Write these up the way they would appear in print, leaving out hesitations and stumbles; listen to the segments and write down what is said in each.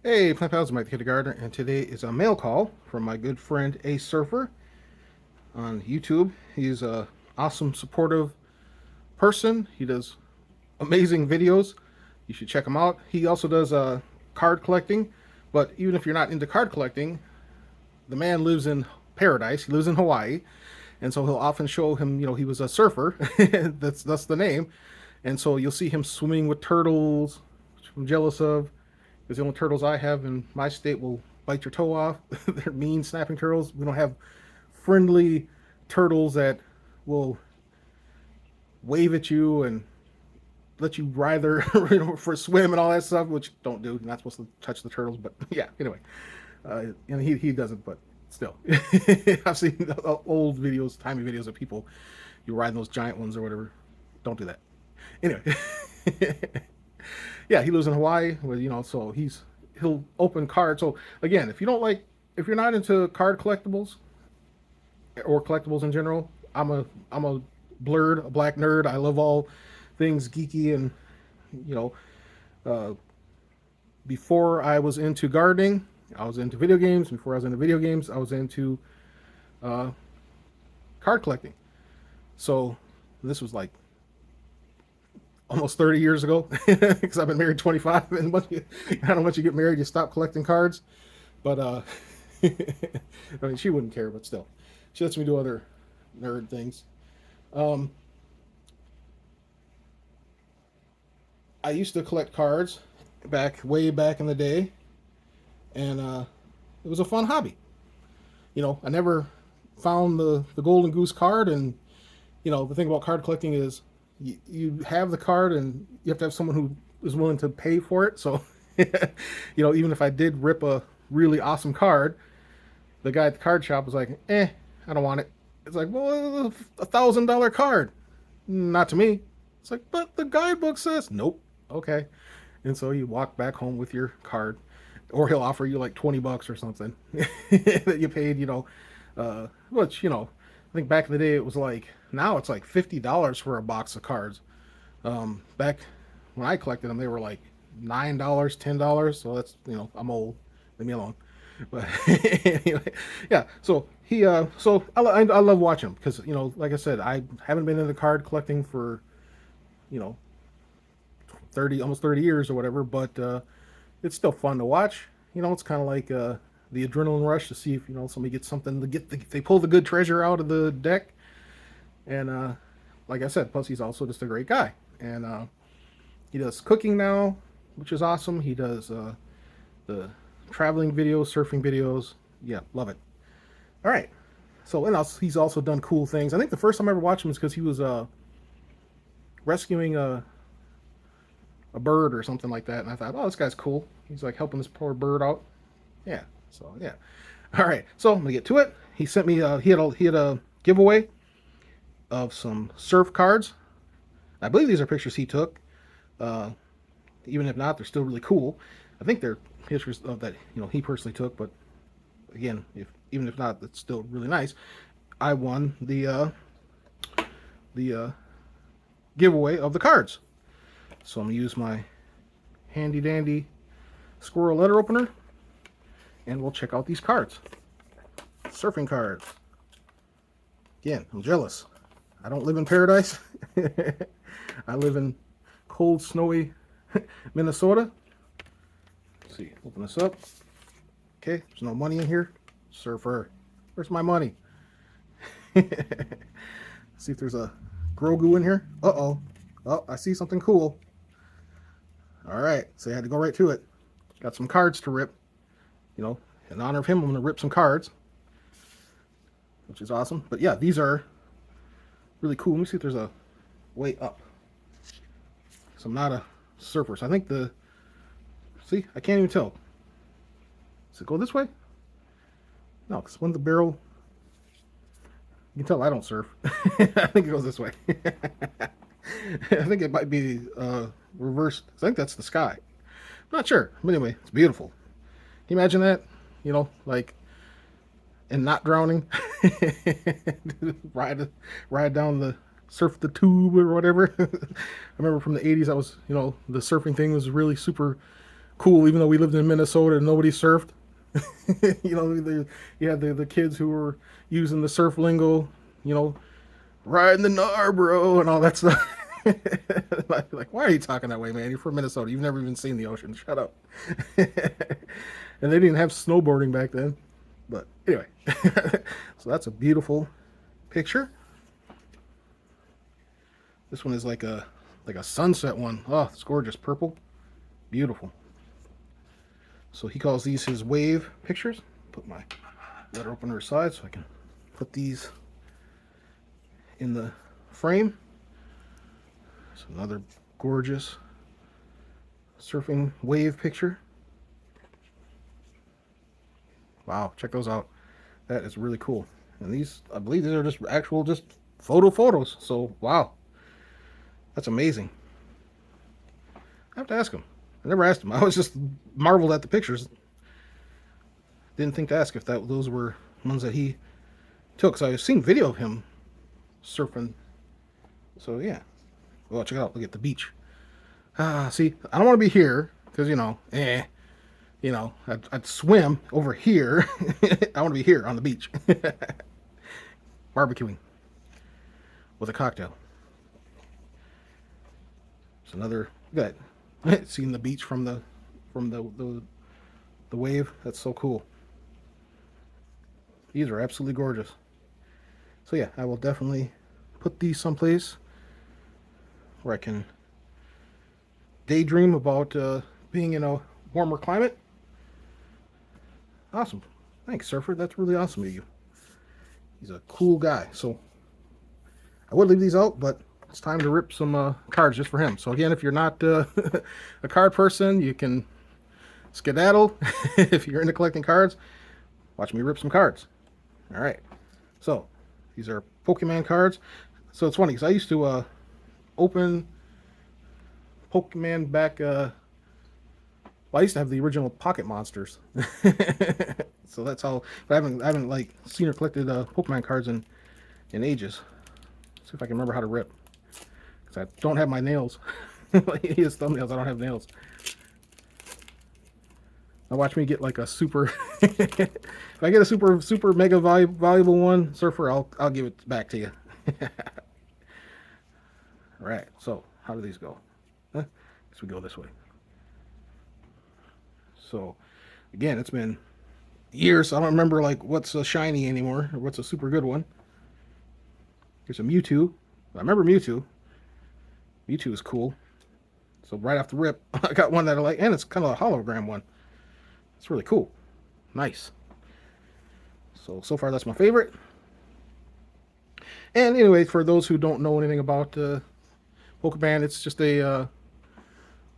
Hey, Plant Pals, Mike the Kindergartner, and today is a mail call from my good friend Ace Surfer on YouTube. He's a awesome, supportive person. He does amazing videos. You should check him out. He also does card collecting, but even if you're not into card collecting, the man lives in paradise. He lives in Hawaii, and so he'll often show him. He was a surfer. That's the name, and so you'll see him swimming with turtles, which I'm jealous of. Because the only turtles I have in my state will bite your toe off. They're mean, snapping turtles. We don't have friendly turtles that will wave at you and let you ride their for a swim and all that stuff, which don't do. You're not supposed to touch the turtles, but yeah. Anyway, and he doesn't, but still, I've seen old videos, timey videos of people you riding those giant ones or whatever. Don't do that. Anyway, yeah, he lives in Hawaii. Where, so he'll open cards. So again, if you're not into card collectibles or collectibles in general, I'm a blurred, a black nerd. I love all things geeky and you know. Uh, Before I was into gardening, I was into video games. Before I was into video games, I was into uh, card collecting. So this was like almost 30 years ago because I've been married 25. And once you get married, you stop collecting cards. But I mean, she wouldn't care, but still, she lets me do other nerd things. Um, I used to collect cards way back in the day, and it was a fun hobby. I never found the golden goose card, and the thing about card collecting is you have the card, and you have to have someone who is willing to pay for it. So, even if I did rip a really awesome card, the guy at the card shop was like, I don't want it. It's like, well, $1,000 card. Not to me. It's like, but the guidebook says, nope. Okay. And so you walk back home with your card, or he'll offer you like $20 or something that you paid, which, I think back in the day it was like, now it's like $50 for a box of cards. Back when I collected them, they were like $9, $10. So that's, I'm old. Leave me alone. But anyway, yeah. So I love watching him because like I said, I haven't been into card collecting for you know 30 almost 30 years or whatever, but it's still fun to watch. It's kind of like the adrenaline rush to see if somebody gets something to they pull the good treasure out of the deck, and like I said, plus he's also just a great guy, and he does cooking now, which is awesome. He does the traveling videos, surfing videos. Yeah, love it. All right. So and else he's also done cool things. I think the first time I ever watched him was because he was rescuing a bird or something like that, and I thought, oh, this guy's cool. He's like helping this poor bird out. Yeah. So yeah. All right. So I'm gonna get to it. He sent me. He had a giveaway of some surf cards. I believe these are pictures he took. Uh, Even if not, they're still really cool. I think they're pictures of that he personally took, but again, if even if not, it's still really nice. I won the giveaway of the cards, so I'm gonna use my handy dandy squirrel letter opener, and we'll check out these cards. Surfing cards. Again, I'm jealous. I don't live in paradise. I live in cold, snowy Minnesota. Let's see, open this up. Okay, there's no money in here. Surfer. Where's my money? See if there's a Grogu in here. Uh-oh. Oh, I see something cool. All right, so I had to go right to it. Got some cards to rip. In honor of him, I'm going to rip some cards, which is awesome. But yeah, these are really cool. Let me see if there's a way up. So I'm not a surfer. So I think see, I can't even tell. Does it go this way? No, because when the barrel, you can tell I don't surf. I think it goes this way. I think it might be reversed. I think that's the sky. I'm not sure. But anyway, it's beautiful. Can you imagine that? Like, and not drowning. ride down surf the tube or whatever. I remember from the 80s, I was, the surfing thing was really super cool, even though we lived in Minnesota and nobody surfed. You know, you had the kids who were using the surf lingo, you know, riding the Narborough and all that stuff. Like, why are you talking that way, man? You're from Minnesota. You've never even seen the ocean. Shut up. And they didn't have snowboarding back then. But anyway, so that's a beautiful picture. This one is like a sunset one. Oh, it's gorgeous. Purple. Beautiful. So he calls these his wave pictures. Put my letter opener aside so I can put these in the frame. It's another gorgeous surfing wave picture. Wow, check those out. That is really cool. And these, I believe these are just actual photos. So, wow. That's amazing. I have to ask him. I never asked him. I was just marveled at the pictures. Didn't think to ask if those were ones that he took. So I've seen video of him surfing. So yeah. Well, check it out. Look at the beach. See, I don't want to be here because I'd swim over here. I want to be here on the beach, barbecuing with a cocktail. It's another good. Seeing the beach from the wave. That's so cool. These are absolutely gorgeous. So yeah, I will definitely put these someplace where I can daydream about being in a warmer climate. Awesome. Thanks, Surfer. That's really awesome of you. He's a cool guy. So I would leave these out, but it's time to rip some cards just for him. So again, if you're not a card person, you can skedaddle. If you're into collecting cards, watch me rip some cards. All right. So these are Pokemon cards. So it's funny because I used to open Pokemon back. Well, I used to have the original Pocket Monsters. So that's how. But I haven't like seen or collected Pokemon cards in ages. Let's see if I can remember how to rip. Because I don't have my nails. He has thumbnails. I don't have nails. Now watch me get like a super. If I get a super mega valuable one, Surfer, I'll give it back to you. All right. So how do these go? Huh? Guess we go this way. So again, it's been years. So I don't remember like what's a shiny anymore or what's a super good one. Here's a Mewtwo. I remember Mewtwo. Mewtwo is cool. So right off the rip, I got one that I like, and it's kind of a hologram one. It's really cool. Nice. So far that's my favorite. And anyway, for those who don't know anything about Pokemon, it's just a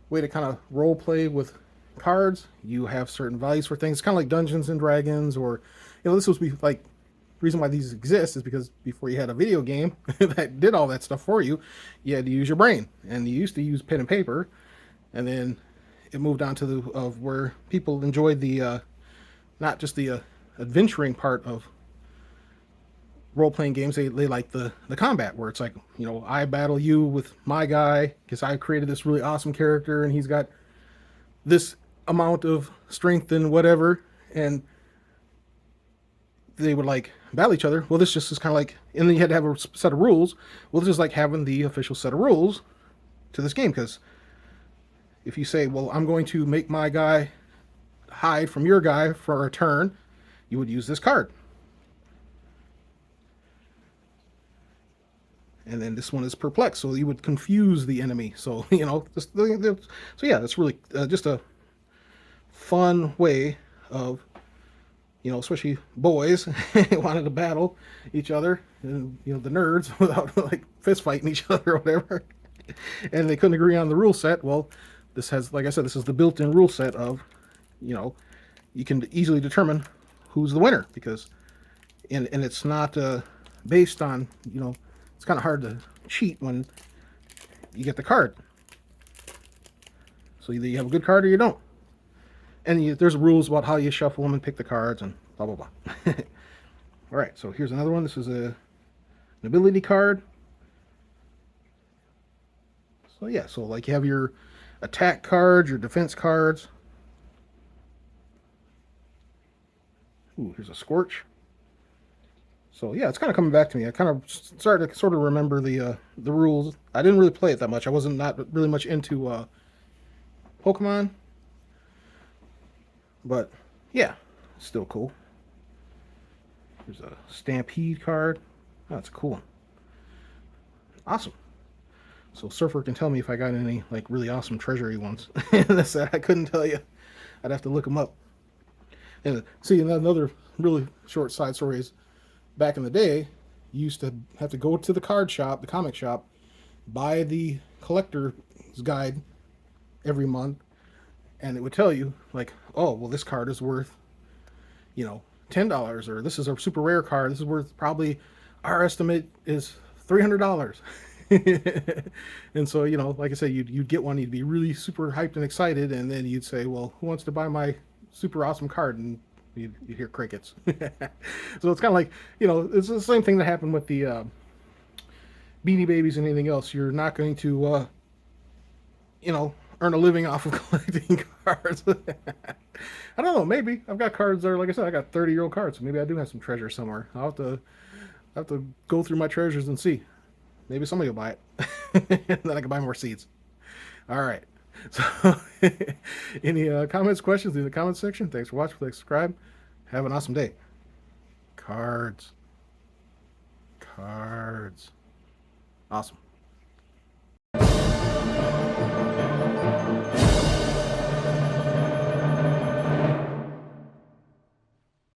way to kind of role play with cards. You have certain values for things, kind of like Dungeons and Dragons, or this was like reason why these exist is because before you had a video game that did all that stuff for you, you had to use your brain, and you used to use pen and paper, and then it moved on to where people enjoyed the not just the adventuring part of role-playing games. They like the combat where it's like, I battle you with my guy because I created this really awesome character and he's got this amount of strength and whatever, and they would like battle each other. Well, this just is kind of like, and then you had to have a set of rules. Well, this is like having the official set of rules to this game, because if you say, well, I'm going to make my guy hide from your guy for a turn, you would use this card. And then this one is perplex, so you would confuse the enemy. So so yeah, that's really just a fun way of, especially boys wanted to battle each other, and the nerds without like fist fighting each other or whatever, and they couldn't agree on the rule set. Well, this has, like I said, this is the built-in rule set of, you can easily determine who's the winner, because and it's not based on, it's kind of hard to cheat when you get the card. So either you have a good card or you don't. And there's rules about how you shuffle them and pick the cards and blah, blah, blah. All right, so here's another one. This is an ability card. So yeah, so like you have your attack cards, your defense cards. Ooh, here's a Scorch. So yeah, it's kind of coming back to me. I kind of started to sort of remember the rules. I didn't really play it that much. I wasn't not really much into Pokemon, but yeah, still cool. There's a Stampede card. Oh, that's a cool one. Awesome. So Surfer can tell me if I got any like really awesome treasury ones. That's I couldn't tell you. I'd have to look them up. And see, another really short side story is back in the day, you used to have to go to the card shop, the comic shop, buy the collector's guide every month, and it would tell you like, oh, well, this card is worth, $10, or this is a super rare card. This is worth probably, our estimate is $300. And so, like I said, you'd get one, you'd be really super hyped and excited, and then you'd say, well, who wants to buy my super awesome card? And you hear crickets. So it's kind of like, it's the same thing that happened with the Beanie Babies and anything else. You're not going to, earn a living off of collecting cards. I don't know. Maybe I've got cards that are, like I said, I got 30-year-old cards. So maybe I do have some treasure somewhere. I'll have to go through my treasures and see. Maybe somebody will buy it. And then I can buy more seeds. All right. So, any comments, questions in the comment section? Thanks for watching. Please subscribe. Have an awesome day. Cards. Cards. Awesome.